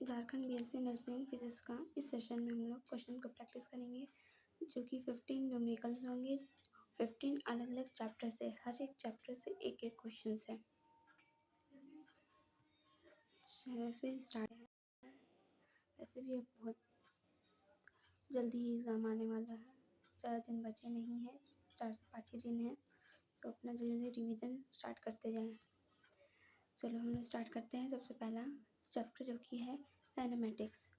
Jharkhand BSc nursing physics का इस session में हम लोग क्वेश्चन को प्रैक्टिस करेंगे, जो कि 15 न्यूमेरिकल्स होंगे। 15 अलग अलग चैप्टर से, हर एक चैप्टर से एक एक क्वेश्चन है। फिर स्टार्ट है। ऐसे भी अब बहुत जल्दी ही एग्ज़ाम आने वाला है, ज़्यादा दिन बचे नहीं हैं, 4 से 5 ही दिन हैं, तो अपना जल्दी रिवीजन स्टार्ट करते जाएं। चलो हम लोग स्टार्ट करते हैं। सबसे पहला चैप्टर जो कि है काइनेमेटिक्स।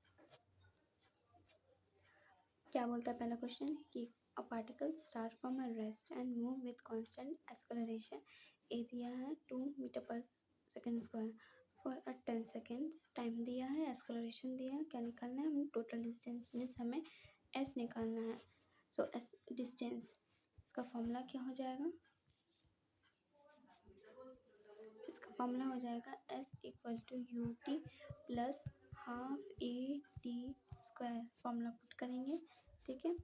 क्या बोलता है पहला क्वेश्चन कि a particle start from a rest and move with constant acceleration. A दिया है 2 metre per second square for 10 seconds. Time दिया है, एक्सेलरेशन दिया है। क्या निकालना है हमें? टोटल डिस्टेंस मीन्स हमें एस निकालना है। सो एस डिस्टेंस, इसका फॉर्मूला क्या हो जाएगा? इसका फॉर्मूला हो जाएगा S equal to U T plus half A T square. Formula put करेंगे, ठीक है।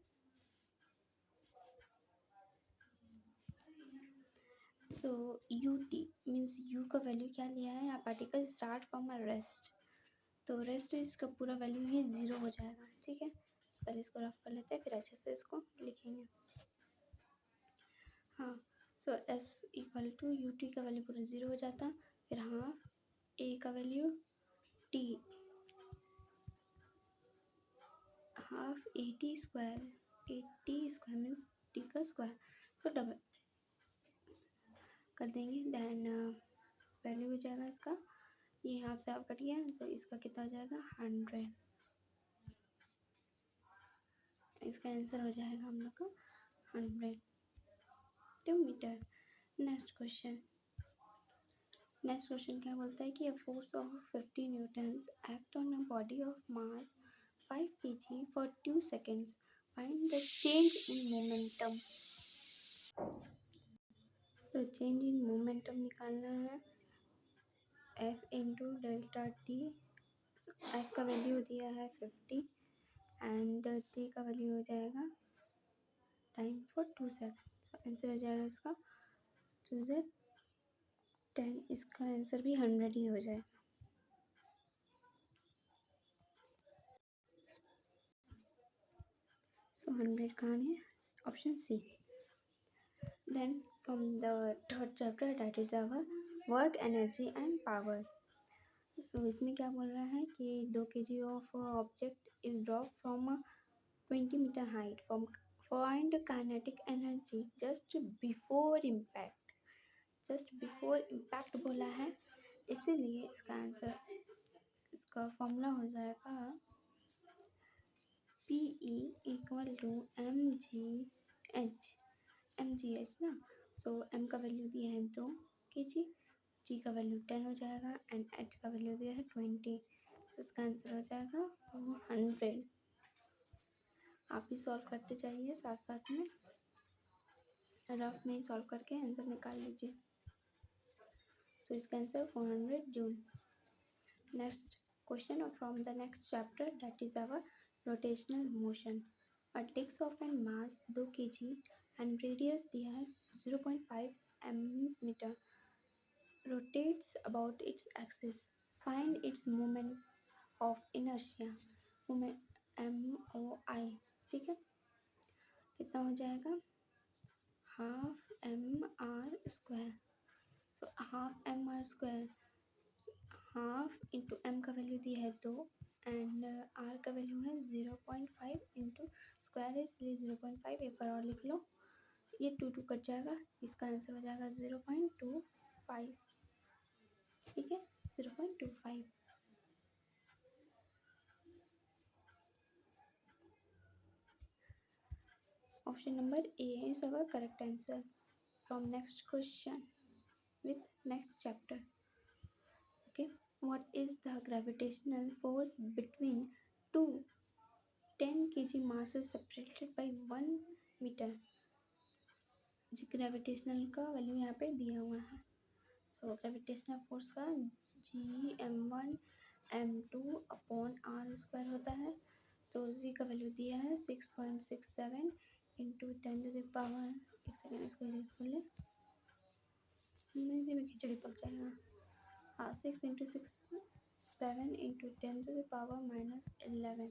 So U T means you का वैल्यू क्या लिया है? यहाँ particle start from a rest, तो रेस्ट में इसका पूरा वैल्यू ही 0 हो जाएगा, ठीक है। पहले इसको रफ कर लेते हैं, फिर अच्छे से इसको लिखेंगे। हाँ, so S equal to U T का वैल्यू पूरा 0 हो जाता, फिर हाफ ए का value T, half A T square, A T square means T का स्क्वायर, सो डबल कर देंगे। देन वैल्यू हो जाएगा इसका, ये हाफ से हाफ कट गया, सो इसका कितना हो जाएगा? 100। इसका आंसर हो जाएगा हम लोग का 100 मीटर। नेक्स्ट क्वेश्चन क्या बोलता है कि a force of 50 Newton's act on a body of mass 5 kg for 2 seconds. Find the change in momentum. तो चेंज इन मोमेंटम निकालना है F into delta T. F का वैल्यू दिया है 50 एंड T का वैल्यू हो जाएगा टाइम फॉर 2 seconds। आंसर हो जाएगा इसका 10। इसका आंसर भी 100 ही हो जाएगा। सो 100 कहाँ है? Option C. Then from the third chapter that is our work energy and power. So इसमें क्या बोल रहा है कि 2 kg of object is drop from 20 metre height. From find kinetic energy just before impact. Just before impact बोला है, इसीलिए इसका आंसर, इसका फॉर्मूला हो जाएगा P E equal to M G H ना। सो एम का वैल्यू दिया है 2 kg, जी का वैल्यू 10 हो जाएगा एंड एच का वैल्यू दिया है 20। तो इसका आंसर हो जाएगा 400। आप भी सॉल्व करते जाइए साथ साथ में, रफ में ही सॉल्व करके आंसर निकाल लीजिए। सो इसका answer 400 joule. Next question from the next chapter that is our rotational motion. A disc of an mass 2 kg and radius दिया है 0.5 meter rotates about its axis. Find its moment of inertia. moment MOI, ठीक है। कितना हो जाएगा? Half M R square. So half M R square, half into M का value दिया है 2 एंड आर का वैल्यू है 0.5 इंटू स्क्वायर है, इसलिए 0.5 एक बार और लिख लो। ये 2 कट जाएगा, इसका आंसर हो जाएगा 0.25, ठीक है, 0.25। Option number A is our correct answer. From next question with next chapter. Okay, what is the gravitational force between two 10 kg masses separated by 1 meter? G gravitational का वैल्यू यहाँ पे दिया हुआ है। सो ग्रेविटेशनल फोर्स का GM1 M2 upon are square होता है। तो जी का वैल्यू दिया है 6.67 इंटू 10 टू द पावर, एक सेकेंड इसको इरेज कर ले, नहीं में खिचड़ी पक जाएगा। हाँ 6 इंटू 6 7 इंटू 10⁻11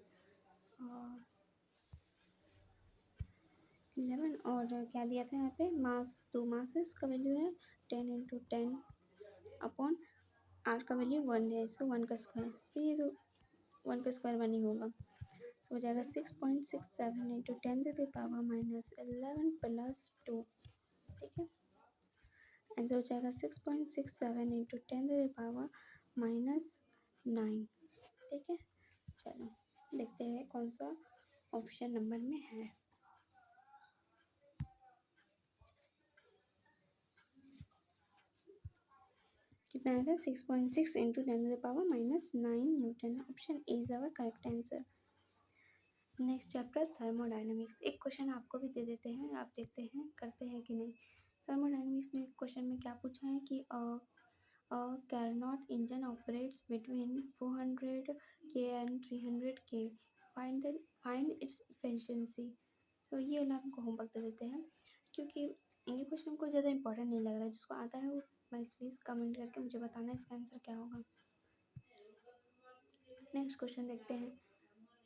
11 और क्या दिया था यहाँ पे मास, तो मासेस का वैल्यू है 10 इंटू 10 अपॉन आर का वैल्यू 1 है, सो 1 का स्क्वायर, तो ये तो 1 का स्क्वायर 1 ही होगा। सो हो जाएगा 6.67 इंटू 10⁻11 प्लस 2, ठीक है। आंसर हो जाएगा 6.67 इंटू 10⁻9, ठीक है। चलो देखते हैं कौन सा ऑप्शन नंबर में है। कितना आया था 6.6 into 10⁻9 newton. Option A is our correct answer. Next chapter thermodynamics. एक क्वेश्चन आपको भी दे देते हैं, आप देखते हैं करते हैं कि नहीं। थर्मोडायनेमिक्स में क्वेश्चन में क्या पूछा है कि Carnot engine operates between 400 K and 300 K, find its efficiency. तो ये वाला हमको होमवर्क दे देते हैं, क्योंकि ये क्वेश्चन को ज़्यादा इंपॉर्टेंट नहीं लग रहा है। जिसको आता है वो मैं प्लीज़ कमेंट करके मुझे बताना इसका आंसर क्या होगा। नेक्स्ट क्वेश्चन देखते हैं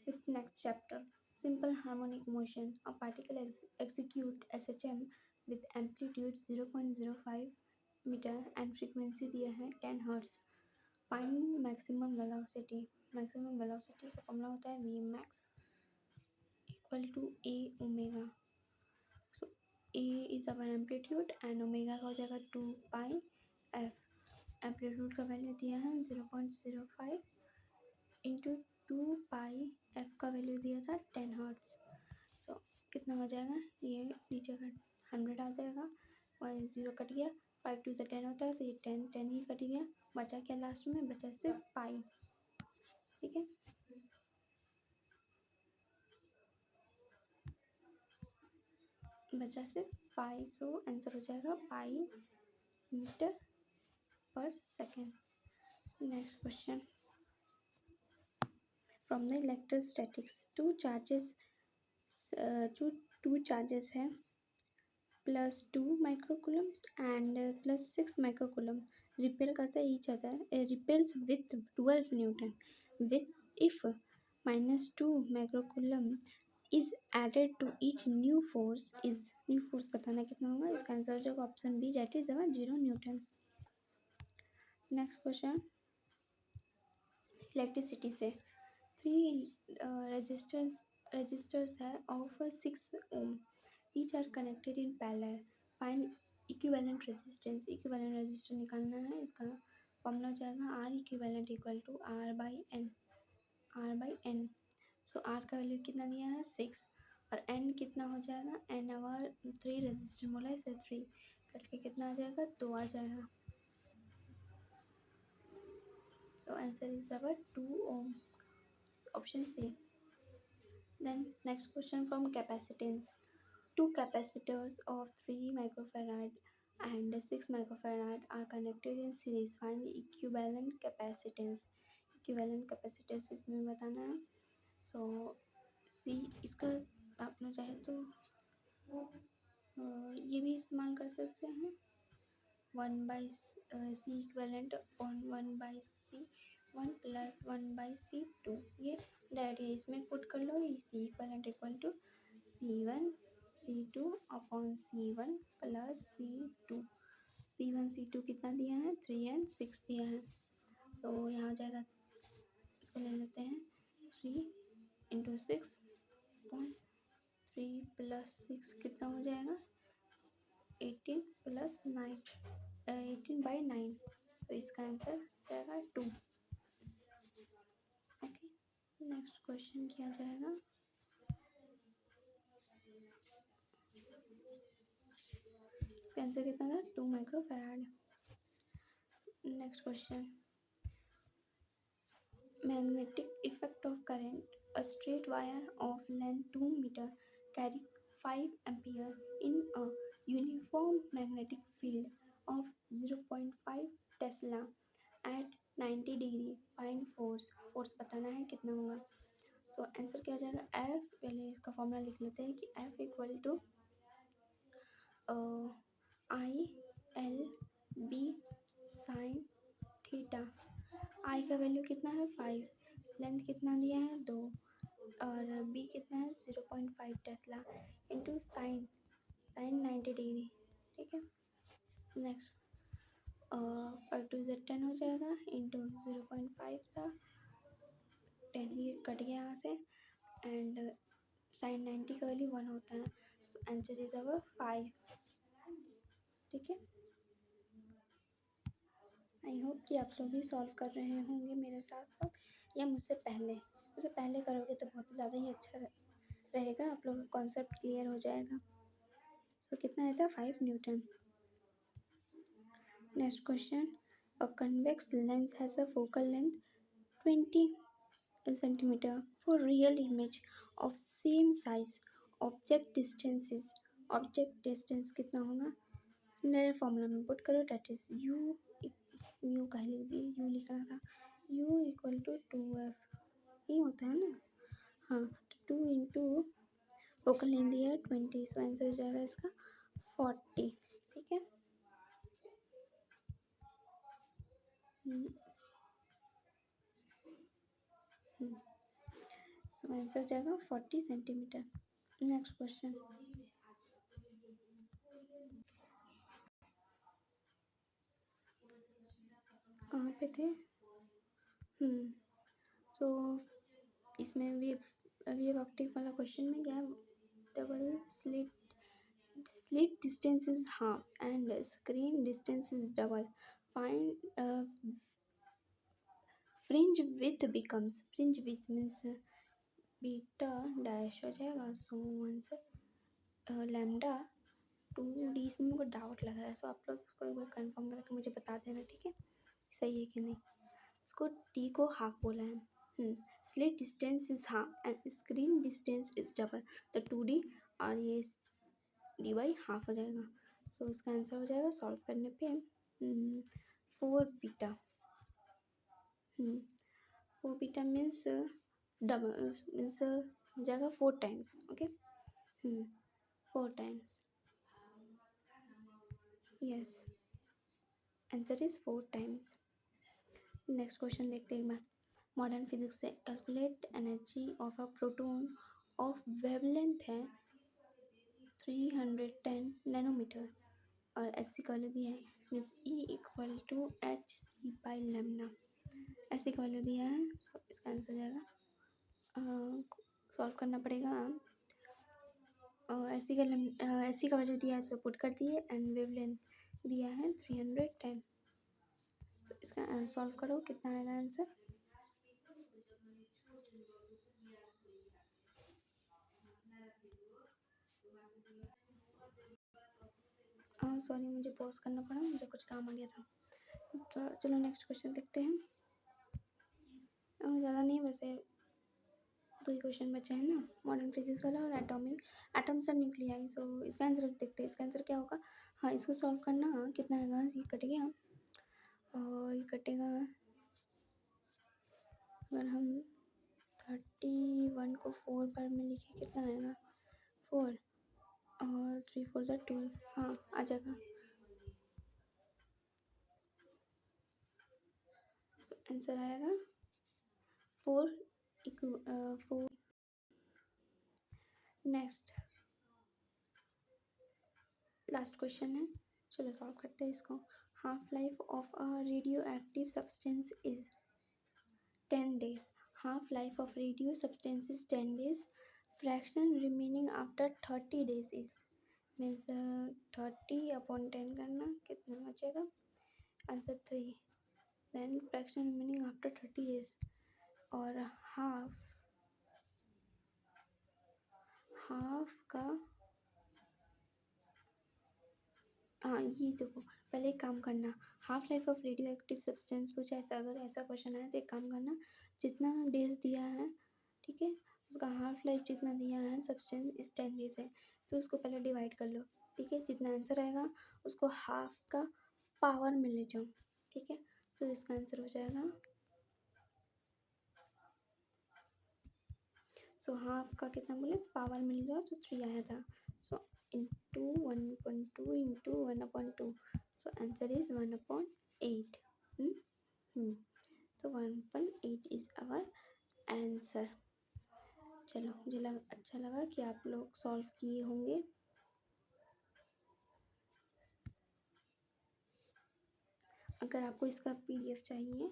with next chapter. Simple harmonic motion. A particle execute SHM with amplitude 0.05 meter and frequency दिया है 10 Hz. Find maximum velocity. Maximum velocity का फॉर्मूला होता है v max equal to a omega. So a is our amplitude and omega का हो जाएगा 2 pi f. Amplitude का value दिया है 0.05 इंटू 2 पाई एफ का वैल्यू दिया था 10 हर्ट्स। सो कितना हो जाएगा, ये नीचे का 100 आ जाएगा, 1 0 कट गया, 5 2 से 10 होता है, तो ये 10 ही कट गया, बचा क्या लास्ट में, बचा सिर्फ पाई, ठीक है। बचा सिर्फ पाई, सो आंसर हो जाएगा pi metre per second. Next question from the electrostatics, two charges है +2 माइक्रोकूलम्स एंड +6 माइक्रोकूलम रिपेल करता है each other, repels with 12 newton with if -2 microcoulomb is added to each new force बताना कितना होगा। इसका आंसर हो जाएगा option B, that is 0 newton. Next question electricity से 3 रजिस्टर्स है of 6 ohm, each are connected in parallel, find equivalent resistance. Equivalent resistance निकालना है, इसका फॉर्मूला हो जाएगा R equivalent equal to R by N. So R का value कितना दिया है 6 और एन कितना हो जाएगा, एन आवर 3 रेजिस्टेंस बोला है, इसे 3 कट के कितना आ जाएगा 2 आ जाएगा। So answer is our 2 ohm, option C. Then next question from capacitance. Two capacitors of 3 microfarad and 6 microfarad are connected in series. Find the equivalent capacitance. Equivalent capacitance इसमें बताना है। So C इसका आप लोग चाहे तो ये भी इस्तेमाल कर सकते हैं 1/C equivalent on 1/C1 plus 1/C2, ये डायरेक्ट है, इसमें पुट कर लो, ये C equivalent equal to C1 C2 upon C1 plus C2 कितना दिया है 3 and 6 दिया है, तो यहाँ हो जाएगा, इसको ले लेते हैं 3 इंटू 6 अपॉन 3 प्लस 6 कितना हो जाएगा 18 प्लस 9 18/9, तो इसका आंसर जाएगा 2। ओके, नेक्स्ट क्वेश्चन किया जाएगा। इसका आंसर कितना था 2 microfarad. Next question magnetic effect of current, a straight wire of length 2 metre carry 5 ampere in a uniform magnetic field of 0.5 tesla at 90 degree, find force बताना है कितना होगा। तो आंसर क्या हो जाएगा एफ, पहले इसका फॉर्मूला लिख लेते हैं कि F equal to I L B sine theta I का वैल्यू कितना है 5, लेंथ कितना दिया है 2, और बी कितना है 0.5 टेस्ला इंटू साइन 90 डिग्री। ठीक है, नेक्स्ट 5 2 10 हो जाएगा इंटू 0.5 था 10, ये कट गया यहाँ से, एंड साइन 90 का वैल्यू 1 होता है, सो आंसर इज अवर 5। ठीक है, आई होप कि आप लोग भी सॉल्व कर रहे होंगे मेरे साथ साथ, या मुझसे पहले करोगे तो बहुत ज़्यादा ही अच्छा रहेगा, आप लोगों का कॉन्सेप्ट क्लियर हो जाएगा। तो कितना आया था 5 Newton. Next question, a convex lens has a focal length 20 centimeter for real image of same size, object distance कितना होगा, मेरे फॉर्मूला में पुट करो, डेट इज यू कह लीजिए, यू लिखना था, यू इक्वल टू 2f ही होता है ना, हाँ, 2 इंटू फोकल लेंथ दिया है 20, सो आंसर हो जाएगा इसका 40। ठीक है, सो आंसर हो जाएगा 40 सेंटीमीटर। नेक्स्ट क्वेश्चन, कहाँ पे थे, सो इसमें वेव ऑप्टिक वाला क्वेश्चन में क्या है, double slit distance is half and screen distance is double, find fringe with becomes, fringe with means beta dash हो जाएगा, सो आंसर लैम्डा 2d। इसमें मुझे डाउट लग रहा है, सो आप लोग इसको एक बार कंफर्म करके मुझे बता देना, ठीक है, सही है कि नहीं। इसको टी को हाफ बोला है, slit distance is half and screen distance is double, तो 2d और ये डी बाई हाफ हो जाएगा, सो इसका आंसर हो जाएगा सॉल्व करने पे 4 beta, 4 beta means double means हो जाएगा 4 times, okay, 4 times, yes, answer is 4 times. Next question देखते हैं एक बार, मॉडर्न फिजिक्स से calculate energy of a proton of wavelength है 310 नैनोमीटर और एस सी का वैल्यू दिया है, means E equal to H C by lambda, S C का वैल्यू दिया है, सो इसका आंसर जाएगा, सॉल्व करना पड़ेगा, एस सी का वैल्यू दिया है, सो पुट कर दिए, एंड वेवलेंथ दिया है 310, सो इसका सॉल्व करो, कितना आएगा आंसर, सॉरी मुझे पॉज करना पड़ा, मुझे कुछ काम आ गया था, तो चलो नेक्स्ट क्वेश्चन देखते हैं, ज़्यादा नहीं, वैसे 2 ही क्वेश्चन बचे हैं ना, मॉडर्न फिजिक्स वाला और एटम्स और न्यूक्लियाई, सो इसका आंसर देखते हैं, इसका आंसर क्या होगा, हाँ इसको सॉल्व करना, कितना आएगा, ये कट गया और ये कटेगा, अगर हम 31 को 4 बार में लिखे कितना आएगा 4 और 3 4 ज़ा 12, हाँ आ जाएगा, आंसर आएगा 4 4। नेक्स्ट लास्ट क्वेश्चन है, चलो सॉल्व करते हैं इसको, half life of a radio active substance is 10 days, half life of radio substance is 10 days, fraction remaining after 30 days is, means 30 upon 10 करना, कितना बचेगा, answer 3, then fraction remaining after 30 days, और half का, हाँ ये देखो, पहले एक काम करना, half life of radio active substance पूछा, ऐसा अगर ऐसा क्वेश्चन आया तो एक काम करना, जितना डेज दिया है, ठीक है, उसका हाफ लाइफ जितना दिया है सब्सटेंस इस 10 डेज है, तो उसको पहले डिवाइड कर लो, ठीक है, जितना आंसर आएगा उसको हाफ का पावर में ले जाओ, ठीक है, तो इसका आंसर हो जाएगा, सो हाफ का कितना बोले पावर में ले जाओ, तो 3 आया था, so into 1.2 into 1/2, so answer is 1/8। तो 1.8 इज़ आवर आंसर। चलो, मुझे अच्छा लगा कि आप लोग सॉल्व किए होंगे। अगर आपको इसका पीडीएफ चाहिए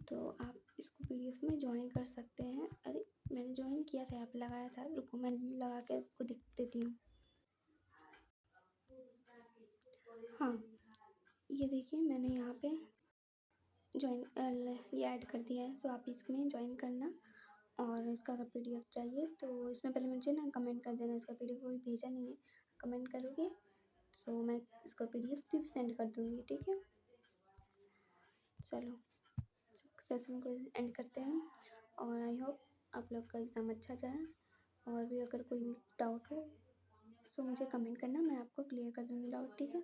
तो आप इसको पीडीएफ में ज्वाइन कर सकते हैं। अरे, मैंने ज्वाइन किया था, यहाँ पे लगाया था, रुको मैं लगा के आपको दिख देती हूँ। हाँ, ये देखिए मैंने यहाँ पे ज्वाइन ये ऐड कर दिया है। सो आप इसमें ज्वाइन करना, और इसका अगर पीडीएफ चाहिए तो इसमें पहले मुझे ना कमेंट कर देना। इसका पीडीएफ कोई भेजा नहीं है, कमेंट करोगे सो मैं इसका पीडीएफ भी सेंड कर दूँगी, ठीक है। चलो, सेशन को एंड करते हैं, और आई होप आप लोग का एग्ज़ाम अच्छा जाए। और भी अगर कोई भी डाउट हो सो मुझे कमेंट करना, मैं आपको क्लियर कर दूँगी डाउट, ठीक है।